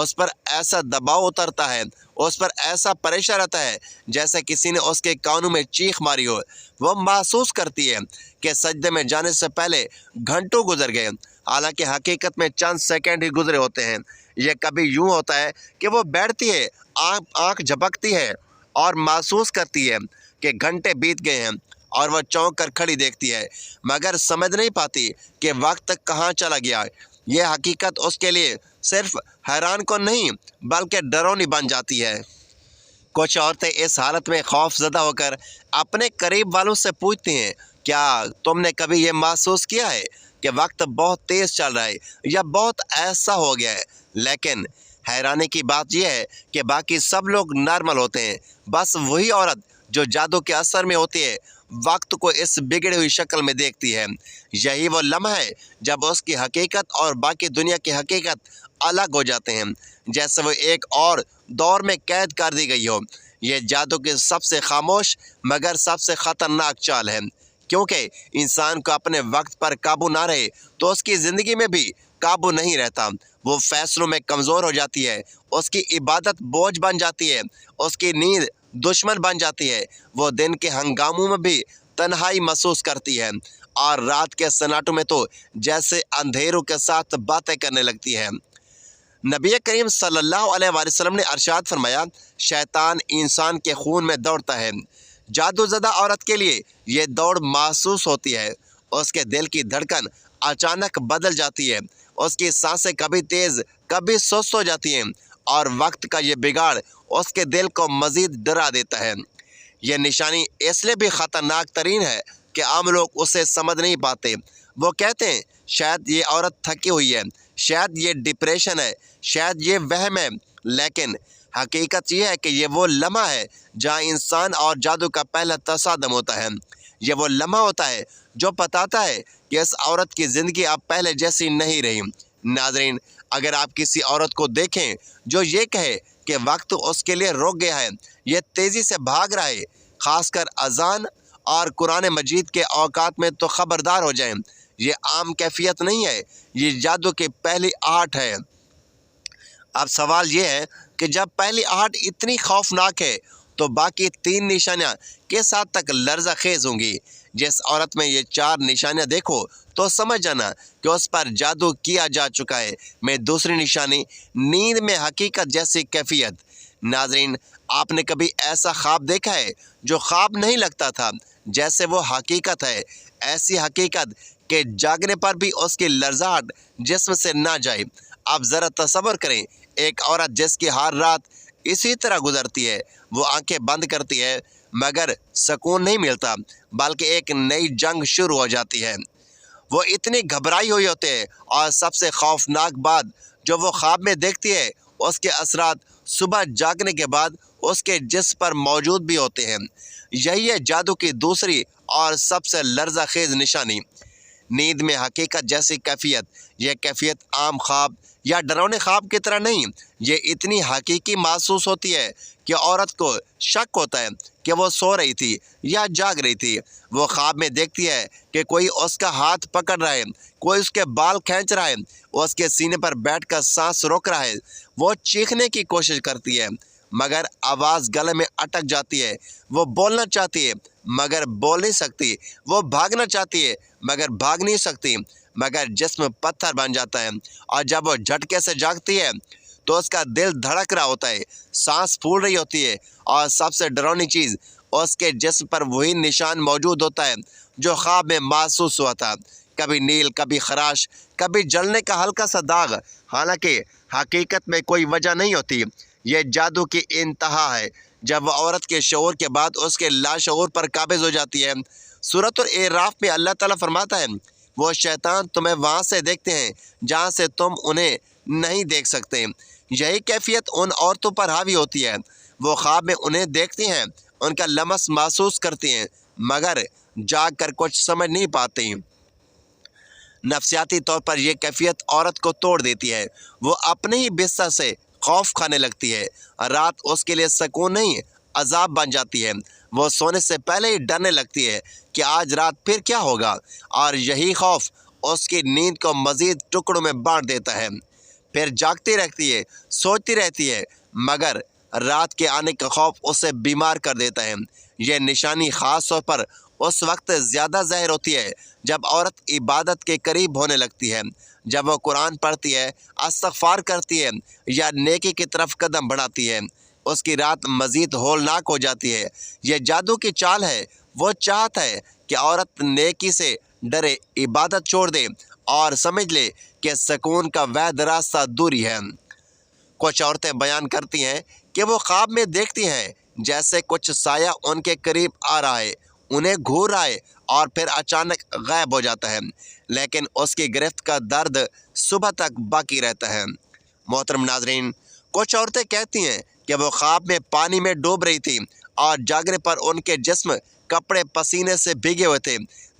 اس پر ایسا دباؤ اترتا ہے، اس پر ایسا پریشر رہتا ہے جیسے کسی نے اس کے کانوں میں چیخ ماری ہو۔ وہ محسوس کرتی ہے کہ سجدے میں جانے سے پہلے گھنٹوں گزر گئے، حالانکہ حقیقت میں چند سیکنڈ ہی گزرے ہوتے ہیں۔ یہ کبھی یوں ہوتا ہے کہ وہ بیٹھتی ہے، آنکھ جھپکتی ہے اور محسوس کرتی ہے کہ گھنٹے بیت گئے ہیں، اور وہ چونک کر کھڑی دیکھتی ہے، مگر سمجھ نہیں پاتی کہ وقت کہاں چلا گیا۔ یہ حقیقت اس کے لیے صرف حیران کن نہیں بلکہ ڈراؤنی بن جاتی ہے۔ کچھ عورتیں اس حالت میں خوف زدہ ہو کر اپنے قریب والوں سے پوچھتی ہیں، کیا تم نے کبھی یہ محسوس کیا ہے کہ وقت بہت تیز چل رہا ہے یا بہت ایسا ہو گیا ہے؟ لیکن حیرانی کی بات یہ ہے کہ باقی سب لوگ نارمل ہوتے ہیں، بس وہی عورت جو جادو کے اثر میں ہوتی ہے وقت کو اس بگڑی ہوئی شکل میں دیکھتی ہے۔ یہی وہ لمحہ ہے جب اس کی حقیقت اور باقی دنیا کی حقیقت الگ ہو جاتے ہیں، جیسے وہ ایک اور دور میں قید کر دی گئی ہو۔ یہ جادو کی سب سے خاموش مگر سب سے خطرناک چال ہے، کیونکہ انسان کو اپنے وقت پر قابو نہ رہے تو اس کی زندگی میں بھی قابو نہیں رہتا۔ وہ فیصلوں میں کمزور ہو جاتی ہے، اس کی عبادت بوجھ بن جاتی ہے، اس کی نیند دشمن بن جاتی ہے۔ وہ دن کے ہنگاموں میں بھی تنہائی محسوس کرتی ہے، اور رات کے سناٹوں میں تو جیسے اندھیروں کے ساتھ باتیں کرنے لگتی ہے۔ نبی کریم صلی اللہ علیہ وآلہ وسلم نے ارشاد فرمایا، شیطان انسان کے خون میں دوڑتا ہے۔ جادو زدہ عورت کے لیے یہ دوڑ محسوس ہوتی ہے۔ اس کے دل کی دھڑکن اچانک بدل جاتی ہے، اس کی سانسیں کبھی تیز کبھی سست ہو جاتی ہیں، اور وقت کا یہ بگاڑ اس کے دل کو مزید ڈرا دیتا ہے۔ یہ نشانی اس لیے بھی خطرناک ترین ہے کہ عام لوگ اسے سمجھ نہیں پاتے۔ وہ کہتے ہیں شاید یہ عورت تھکی ہوئی ہے، شاید یہ ڈپریشن ہے، شاید یہ وہم ہے، لیکن حقیقت یہ ہے کہ یہ وہ لمحہ ہے جہاں انسان اور جادو کا پہلا تصادم ہوتا ہے۔ یہ وہ لمحہ ہوتا ہے جو بتاتا ہے کہ اس عورت کی زندگی اب پہلے جیسی نہیں رہی۔ ناظرین، اگر آپ کسی عورت کو دیکھیں جو یہ کہے کہ وقت اس کے لیے رک گیا ہے، یہ تیزی سے بھاگ رہا ہے، خاص کر اذان اور قرآن مجید کے اوقات میں، تو خبردار ہو جائیں، یہ عام کیفیت نہیں ہے، یہ جادو کی پہلی آہٹ ہے۔ اب سوال یہ ہے کہ جب پہلی آہٹ اتنی خوفناک ہے تو باقی تین نشانیاں کس حد تک لرزہ خیز ہوں گی؟ جس عورت میں یہ چار نشانیاں دیکھو تو سمجھ جانا کہ اس پر جادو کیا جا چکا ہے۔ میں دوسری نشانی، نیند میں حقیقت جیسی کیفیت۔ ناظرین، آپ نے کبھی ایسا خواب دیکھا ہے جو خواب نہیں لگتا تھا، جیسے وہ حقیقت ہے؟ ایسی حقیقت کہ جاگنے پر بھی اس کی لرزاہٹ جسم سے نہ جائے۔ آپ ذرا تصور کریں، ایک عورت جس کی ہر رات اسی طرح گزرتی ہے، وہ آنکھیں بند کرتی ہے مگر سکون نہیں ملتا، بلکہ ایک نئی جنگ شروع ہو جاتی ہے۔ وہ اتنی گھبرائی ہوئی ہوتی ہے، اور سب سے خوفناک بات جو وہ خواب میں دیکھتی ہے، اس کے اثرات صبح جاگنے کے بعد اس کے جسم پر موجود بھی ہوتے ہیں۔ یہی ہے جادو کی دوسری اور سب سے لرزہ خیز نشانی، نیند میں حقیقت جیسی کیفیت۔ یہ کیفیت عام خواب یا ڈراؤنے خواب کی طرح نہیں، یہ اتنی حقیقی محسوس ہوتی ہے کہ عورت کو شک ہوتا ہے کہ وہ سو رہی تھی یا جاگ رہی تھی۔ وہ خواب میں دیکھتی ہے کہ کوئی اس کا ہاتھ پکڑ رہا ہے، کوئی اس کے بال کھینچ رہا ہے، اس کے سینے پر بیٹھ کر سانس روک رہا ہے۔ وہ چیخنے کی کوشش کرتی ہے مگر آواز گلے میں اٹک جاتی ہے۔ وہ بولنا چاہتی ہے مگر بول نہیں سکتی، وہ بھاگنا چاہتی ہے مگر بھاگ نہیں سکتی، مگر جسم پتھر بن جاتا ہے۔ اور جب وہ جھٹکے سے جاگتی ہے تو اس کا دل دھڑک رہا ہوتا ہے، سانس پھول رہی ہوتی ہے، اور سب سے ڈراؤنی چیز، اس کے جسم پر وہی نشان موجود ہوتا ہے جو خواب میں محسوس ہوا تھا، کبھی نیل، کبھی خراش، کبھی جلنے کا ہلکا سا داغ، حالانکہ حقیقت میں کوئی وجہ نہیں ہوتی۔ یہ جادو کی انتہا ہے جب وہ عورت کے شعور کے بعد اس کے لاشعور پر قابض ہو جاتی ہے۔ سورۃ الاعراف میں اللہ تعالیٰ فرماتا ہے، وہ شیطان تمہیں وہاں سے دیکھتے ہیں جہاں سے تم انہیں نہیں دیکھ سکتے۔ یہی کیفیت ان عورتوں پر حاوی ہوتی ہے، وہ خواب میں انہیں دیکھتی ہیں، ان کا لمس محسوس کرتی ہیں، مگر جاگ کر کچھ سمجھ نہیں پاتی۔ نفسیاتی طور پر یہ کیفیت عورت کو توڑ دیتی ہے، وہ اپنے ہی بستر سے خوف کھانے لگتی ہے، رات اس کے لیے سکون نہیں عذاب بن جاتی ہے۔ وہ سونے سے پہلے ہی ڈرنے لگتی ہے کہ آج رات پھر کیا ہوگا، اور یہی خوف اس کی نیند کو مزید ٹکڑوں میں بانٹ دیتا ہے۔ پھر جاگتی رہتی ہے، سوچتی رہتی ہے، مگر رات کے آنے کا خوف اسے بیمار کر دیتا ہے۔ یہ نشانی خاص طور پر اس وقت زیادہ ظاہر ہوتی ہے جب عورت عبادت کے قریب ہونے لگتی ہے، جب وہ قرآن پڑھتی ہے، استغفار کرتی ہے یا نیکی کی طرف قدم بڑھاتی ہے۔ اس کی رات مزید ہولناک ہو جاتی ہے۔ یہ جادو کی چال ہے۔ وہ چاہتا ہے کہ عورت نیکی سے ڈرے، عبادت چھوڑ دے اور سمجھ لے کہ سکون کا وحید راستہ دوری ہے۔ کچھ عورتیں بیان کرتی ہیں کہ وہ خواب میں دیکھتی ہیں جیسے کچھ سایہ ان کے قریب آ رہا ہے، انہیں گھور رہا ہے اور پھر اچانک غائب ہو جاتا ہے، لیکن اس کی گرفت کا درد صبح تک باقی رہتا ہے۔ محترم ناظرین، کچھ عورتیں کہتی ہیں کہ وہ خواب میں پانی میں ڈوب رہی تھی اور جاگنے پر ان کے جسم، کپڑے پسینے سے بھیگے ہوئے تھے۔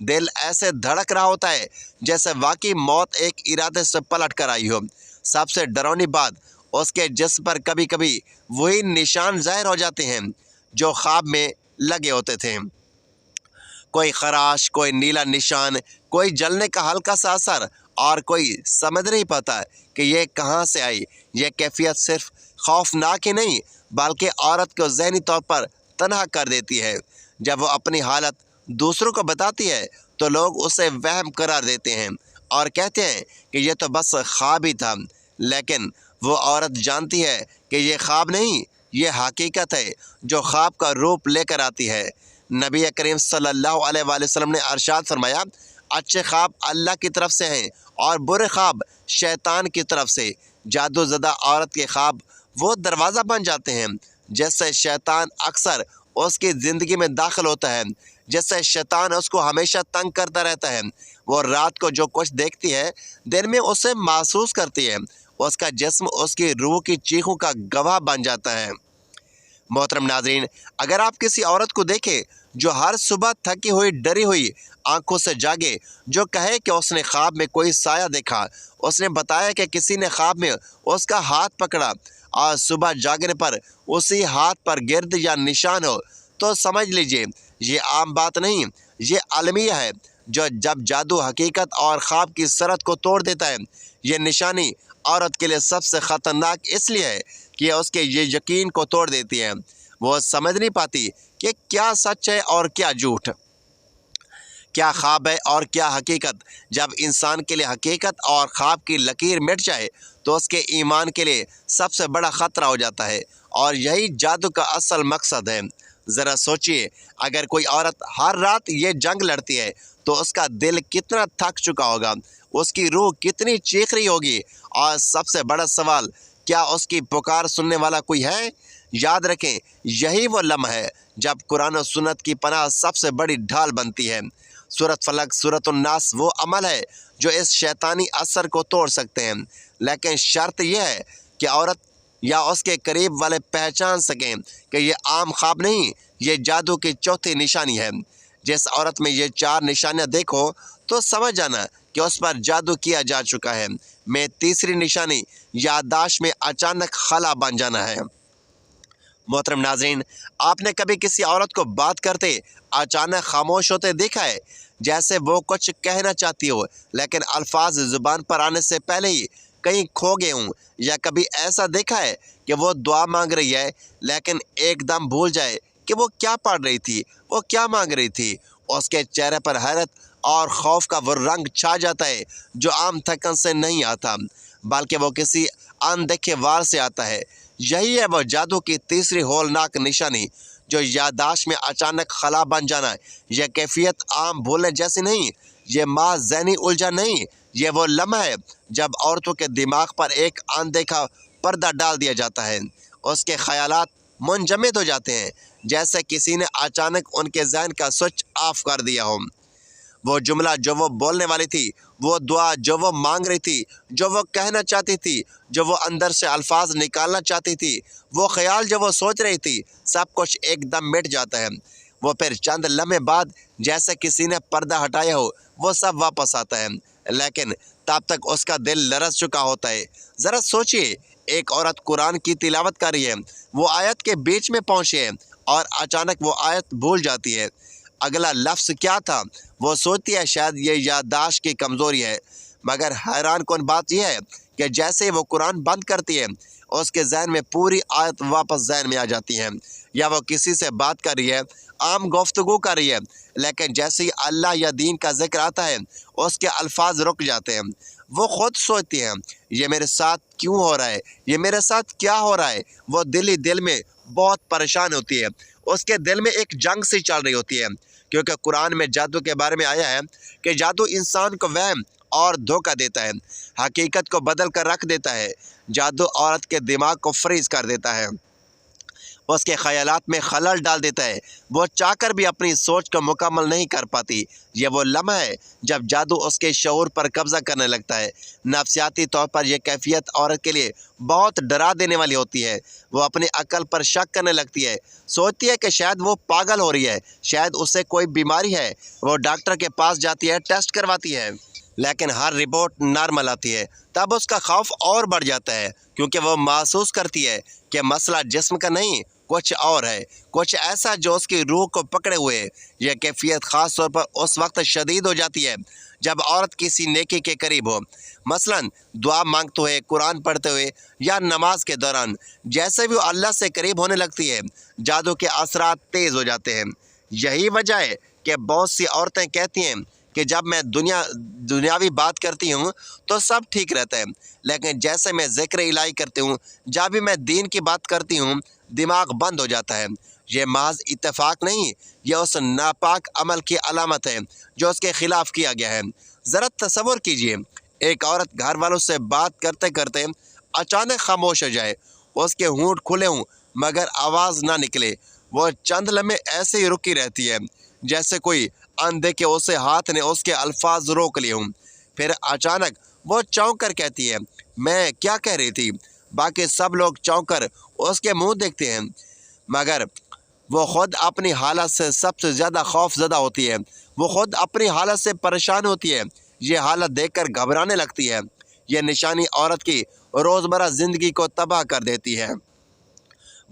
دل ایسے دھڑک رہا ہوتا ہے جیسے واقعی موت ایک ارادے سے پلٹ کر آئی ہو۔ سب سے ڈراؤنی بات، اس کے جسم پر کبھی کبھی وہی نشان ظاہر ہو جاتے ہیں جو خواب میں لگے ہوتے تھے۔ کوئی خراش، کوئی نیلا نشان، کوئی جلنے کا ہلکا سا اثر، اور کوئی سمجھ نہیں پاتا کہ یہ کہاں سے آئی۔ یہ کیفیت صرف خوفناک ہی نہیں بلکہ عورت کو ذہنی طور پر تنہا کر دیتی ہے۔ جب وہ اپنی حالت دوسروں کو بتاتی ہے تو لوگ اسے وہم قرار دیتے ہیں اور کہتے ہیں کہ یہ تو بس خواب ہی تھا، لیکن وہ عورت جانتی ہے کہ یہ خواب نہیں، یہ حقیقت ہے جو خواب کا روپ لے کر آتی ہے۔ نبی کریم صلی اللہ علیہ وآلہ وسلم نے ارشاد فرمایا، اچھے خواب اللہ کی طرف سے ہیں اور برے خواب شیطان کی طرف سے۔ جادو زدہ عورت کے خواب وہ دروازہ بن جاتے ہیں جس سے شیطان اکثر اس کی زندگی میں داخل ہوتا ہے، جس سے شیطان اس کو ہمیشہ تنگ کرتا رہتا ہے۔ وہ رات کو جو کچھ دیکھتی ہے دن میں اسے محسوس کرتی ہے۔ اس کا جسم اس کی روح کی چیخوں کا گواہ بن جاتا ہے۔ محترم ناظرین، اگر آپ کسی عورت کو دیکھیں جو ہر صبح تھکی ہوئی، ڈری ہوئی آنکھوں سے جاگے، جو کہے کہ اس نے خواب میں کوئی سایہ دیکھا، اس نے بتایا کہ کسی نے خواب میں اس کا ہاتھ پکڑا، اور صبح جاگنے پر اسی ہاتھ پر گرد یا نشان ہو، تو سمجھ لیجئے یہ عام بات نہیں، یہ المیہ ہے جو جب جادو حقیقت اور خواب کی سرحد کو توڑ دیتا ہے۔ یہ نشانی عورت کے لیے سب سے خطرناک اس لیے ہے کہ یہ اس کے یقین کو توڑ دیتی ہے۔ وہ سمجھ نہیں پاتی کہ کیا سچ ہے اور کیا جھوٹ، کیا خواب ہے اور کیا حقیقت۔ جب انسان کے لیے حقیقت اور خواب کی لکیر مٹ جائے تو اس کے ایمان کے لیے سب سے بڑا خطرہ ہو جاتا ہے، اور یہی جادو کا اصل مقصد ہے۔ ذرا سوچئے، اگر کوئی عورت ہر رات یہ جنگ لڑتی ہے تو اس کا دل کتنا تھک چکا ہوگا، اس کی روح کتنی چیخ رہی ہوگی، اور سب سے بڑا سوال، کیا اس کی پکار سننے والا کوئی ہے؟ یاد رکھیں، یہی وہ لمحہ ہے جب قرآن و سنت کی پناہ سب سے بڑی ڈھال بنتی ہے۔ سورۃ فلق، سورۃ الناس وہ عمل ہے جو اس شیطانی اثر کو توڑ سکتے ہیں، لیکن شرط یہ ہے کہ عورت یا اس کے قریب والے پہچان سکیں کہ یہ عام خواب نہیں، یہ جادو کی چوتھی نشانی ہے۔ جس عورت میں یہ چار نشانیاں دیکھو تو سمجھ جانا کہ اس پر جادو کیا جا چکا ہے۔ میں تیسری نشانی، یادداشت میں اچانک خلا بن جانا ہے۔ محترم ناظرین، آپ نے کبھی کسی عورت کو بات کرتے اچانک خاموش ہوتے دیکھا ہے، جیسے وہ کچھ کہنا چاہتی ہو لیکن الفاظ زبان پر آنے سے پہلے ہی کہیں کھو گئے ہوں؟ یا کبھی ایسا دیکھا ہے کہ وہ دعا مانگ رہی ہے لیکن ایک دم بھول جائے کہ وہ کیا پڑھ رہی تھی، وہ کیا مانگ رہی تھی؟ اس کے چہرے پر حیرت اور خوف کا وہ رنگ چھا جاتا ہے جو عام تھکن سے نہیں آتا بلکہ وہ کسی اندیکھے وار سے آتا ہے۔ یہی ہے وہ جادو کی تیسری ہولناک نشانی، جو یادداشت میں اچانک خلا بن جانا۔ یہ کیفیت عام بھولنے جیسی نہیں، یہ محض ذہنی الجھن نہیں، یہ وہ لمحہ ہے جب عورتوں کے دماغ پر ایک اندیکھا پردہ ڈال دیا جاتا ہے۔ اس کے خیالات منجمد ہو جاتے ہیں جیسے کسی نے اچانک ان کے ذہن کا سوئچ آف کر دیا ہو۔ وہ جملہ جو وہ بولنے والی تھی، وہ دعا جو وہ مانگ رہی تھی، جو وہ کہنا چاہتی تھی، جو وہ اندر سے الفاظ نکالنا چاہتی تھی، وہ خیال جو وہ سوچ رہی تھی، سب کچھ ایک دم مٹ جاتا ہے۔ وہ پھر چند لمحے بعد جیسے کسی نے پردہ ہٹایا ہو وہ سب واپس آتا ہے، لیکن تب تک اس کا دل لرز چکا ہوتا ہے۔ ذرا سوچئے، ایک عورت قرآن کی تلاوت کر رہی ہے، وہ آیت کے بیچ میں پہنچی ہے اور اچانک وہ آیت بھول جاتی ہے۔ اگلا لفظ کیا تھا وہ سوچتی ہے شاید یہ یادداشت کی کمزوری ہے، مگر حیران کن بات یہ ہے کہ جیسے ہی وہ قرآن بند کرتی ہے اس کے ذہن میں پوری آیت واپس ذہن میں آ جاتی ہے، یا وہ کسی سے بات کر رہی ہے، عام گفتگو کر رہی ہے، لیکن جیسے ہی اللہ یا دین کا ذکر آتا ہے اس کے الفاظ رک جاتے ہیں۔ وہ خود سوچتی ہیں یہ میرے ساتھ کیوں ہو رہا ہے، یہ میرے ساتھ کیا ہو رہا ہے۔ وہ دل ہی دل میں بہت پریشان ہوتی ہے، اس کے دل میں ایک جنگ سی چل رہی ہوتی ہے، کیونکہ قرآن میں جادو کے بارے میں آیا ہے کہ جادو انسان کو وہم اور دھوکہ دیتا ہے، حقیقت کو بدل کر رکھ دیتا ہے۔ جادو عورت کے دماغ کو فریز کر دیتا ہے، اس کے خیالات میں خلل ڈال دیتا ہے، وہ چاہ کر بھی اپنی سوچ کو مکمل نہیں کر پاتی۔ یہ وہ لمحہ ہے جب جادو اس کے شعور پر قبضہ کرنے لگتا ہے۔ نفسیاتی طور پر یہ کیفیت عورت کے لیے بہت ڈرا دینے والی ہوتی ہے۔ وہ اپنی عقل پر شک کرنے لگتی ہے، سوچتی ہے کہ شاید وہ پاگل ہو رہی ہے، شاید اسے کوئی بیماری ہے۔ وہ ڈاکٹر کے پاس جاتی ہے، ٹیسٹ کرواتی ہے، لیکن ہر رپورٹ نارمل آتی ہے۔ تب اس کا خوف اور بڑھ جاتا ہے، کیونکہ وہ محسوس کرتی ہے کہ مسئلہ جسم کا نہیں، کچھ اور ہے، کچھ ایسا جو اس کی روح کو پکڑے ہوئے ہے۔ یہ کیفیت خاص طور پر اس وقت شدید ہو جاتی ہے جب عورت کسی نیکی کے قریب ہو، مثلا دعا مانگتے ہوئے، قرآن پڑھتے ہوئے یا نماز کے دوران۔ جیسے بھی وہ اللہ سے قریب ہونے لگتی ہے جادو کے اثرات تیز ہو جاتے ہیں۔ یہی وجہ ہے کہ بہت سی عورتیں کہتی ہیں کہ جب میں دنیاوی بات کرتی ہوں تو سب ٹھیک رہتا ہے، لیکن جیسے میں ذکر الہی کرتی ہوں، جب بھی میں دین کی بات کرتی ہوں، دماغ بند ہو جاتا ہے۔ یہ محض اتفاق نہیں، یہ اس ناپاک عمل کی علامت ہے جو اس کے خلاف کیا گیا ہے۔ ذرا تصور کیجئے، ایک عورت گھر والوں سے بات کرتے کرتے اچانک خاموش ہو جائے، اس کے ہونٹ کھلے ہوں مگر آواز نہ نکلے۔ وہ چند لمحے ایسے ہی رکی رہتی ہے جیسے کوئی اندھے اسے ہاتھ نے اس کے الفاظ روک لیے ہوں۔ پھر اچانک وہ چونک کر کہتی ہے، میں کیا کہہ رہی تھی؟ باقی سب لوگ چونک کر اس کے منہ دیکھتے ہیں، مگر وہ خود اپنی حالت سے سب سے زیادہ خوف زدہ ہوتی ہے۔ وہ خود اپنی حالت سے پریشان ہوتی ہے، یہ حالت دیکھ کر گھبرانے لگتی ہے۔ یہ نشانی عورت کی روزمرہ زندگی کو تباہ کر دیتی ہے۔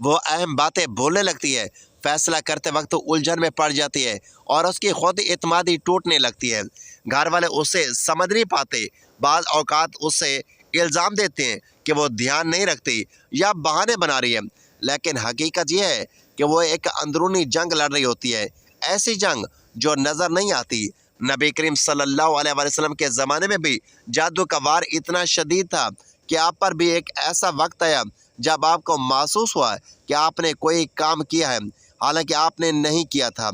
وہ اہم باتیں بھولنے لگتی ہے، فیصلہ کرتے وقت الجھن میں پڑ جاتی ہے اور اس کی خود اعتمادی ٹوٹنے لگتی ہے۔ گھر والے اسے سمجھ نہیں پاتے، بعض اوقات اسے الزام دیتے ہیں کہ وہ دھیان نہیں رکھتی یا بہانے بنا رہی ہے، لیکن حقیقت یہ ہے کہ وہ ایک اندرونی جنگ لڑ رہی ہوتی ہے، ایسی جنگ جو نظر نہیں آتی۔ نبی کریم صلی اللہ علیہ وسلم کے زمانے میں بھی جادو کا وار اتنا شدید تھا کہ آپ پر بھی ایک ایسا وقت آیا جب آپ کو محسوس ہوا کہ آپ نے کوئی کام کیا ہے حالانکہ آپ نے نہیں کیا تھا۔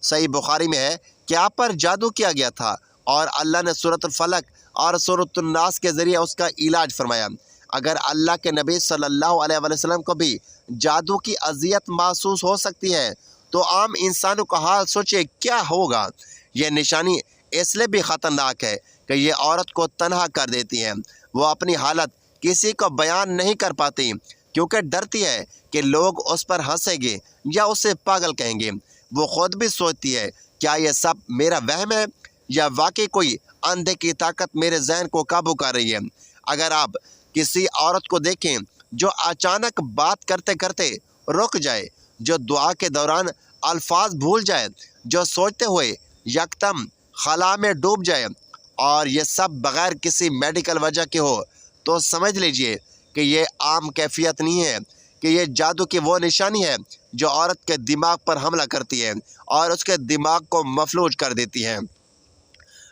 صحیح بخاری میں ہے کہ آپ پر جادو کیا گیا تھا اور اللہ نے سورۃ الفلق اور سورۃ الناس کے ذریعے اس کا علاج فرمایا۔ اگر اللہ کے نبی صلی اللہ علیہ وسلم کو بھی جادو کی اذیت محسوس ہو سکتی ہے تو عام انسانوں کا حال سوچے کیا ہوگا۔ یہ نشانی اس لیے بھی خطرناک ہے کہ یہ عورت کو تنہا کر دیتی ہے۔ وہ اپنی حالت کسی کو بیان نہیں کر پاتی کیونکہ ڈرتی ہے کہ لوگ اس پر ہنسیں گے یا اسے پاگل کہیں گے۔ وہ خود بھی سوچتی ہے کیا یہ سب میرا وہم ہے یا واقعی کوئی اندھے کی طاقت میرے ذہن کو قابو کر رہی ہے۔ اگر آپ کسی عورت کو دیکھیں جو اچانک بات کرتے کرتے رک جائے، جو دعا کے دوران الفاظ بھول جائے، جو سوچتے ہوئے یکدم خلا میں ڈوب جائے، اور یہ سب بغیر کسی میڈیکل وجہ کے ہو، تو سمجھ لیجئے کہ یہ عام کیفیت نہیں ہے، کہ یہ جادو کی وہ نشانی ہے جو عورت کے دماغ پر حملہ کرتی ہے اور اس کے دماغ کو مفلوج کر دیتی ہے۔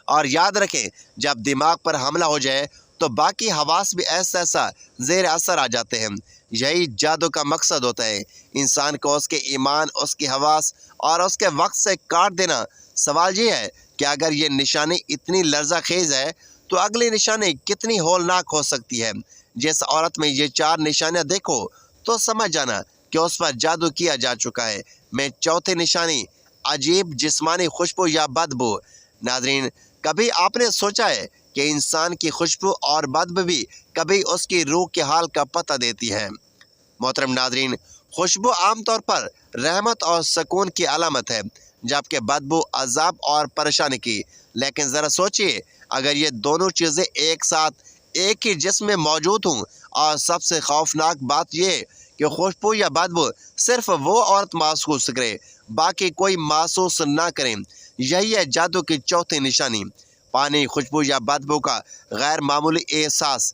اور یاد رکھیں، جب دماغ پر حملہ ہو جائے تو باقی حواس بھی ایسا زیر اثر آ جاتے ہیں۔ یہی جادو کا مقصد ہوتا ہے، انسان کو اس کے ایمان، اس کی حواس اور اس کے وقت سے کاٹ دینا۔ سوال یہ ہے کہ اگر یہ نشانی اتنی لرزہ خیز ہے تو اگلی نشانی کتنی ہولناک ہو سکتی ہے۔ جس عورت میں یہ 4 نشانیاں دیکھو تو سمجھ جانا کہ اس پر جادو کیا جا چکا ہے۔ میں چوتھی نشانی، عجیب جسمانی خوشبو یا بدبو۔ ناظرین، کبھی آپ نے سوچا ہے کہ انسان کی خوشبو اور بدبو بھی کبھی اس کی روح کے حال کا پتہ دیتی ہے؟ محترم ناظرین، خوشبو عام طور پر رحمت اور سکون کی علامت ہے، جبکہ بدبو عذاب اور پریشانی کی۔ لیکن ذرا سوچئے، اگر یہ دونوں چیزیں ایک ساتھ ایک ہی جسم میں موجود ہوں، اور سب سے خوفناک بات یہ کہ خوشبو یا بدبو صرف وہ عورت محسوس کرے، باقی کوئی محسوس نہ کرے، یہی ہے جادو کی چوتھی نشانی۔ پانی، خوشبو یا بدبو کا غیر معمولی احساس،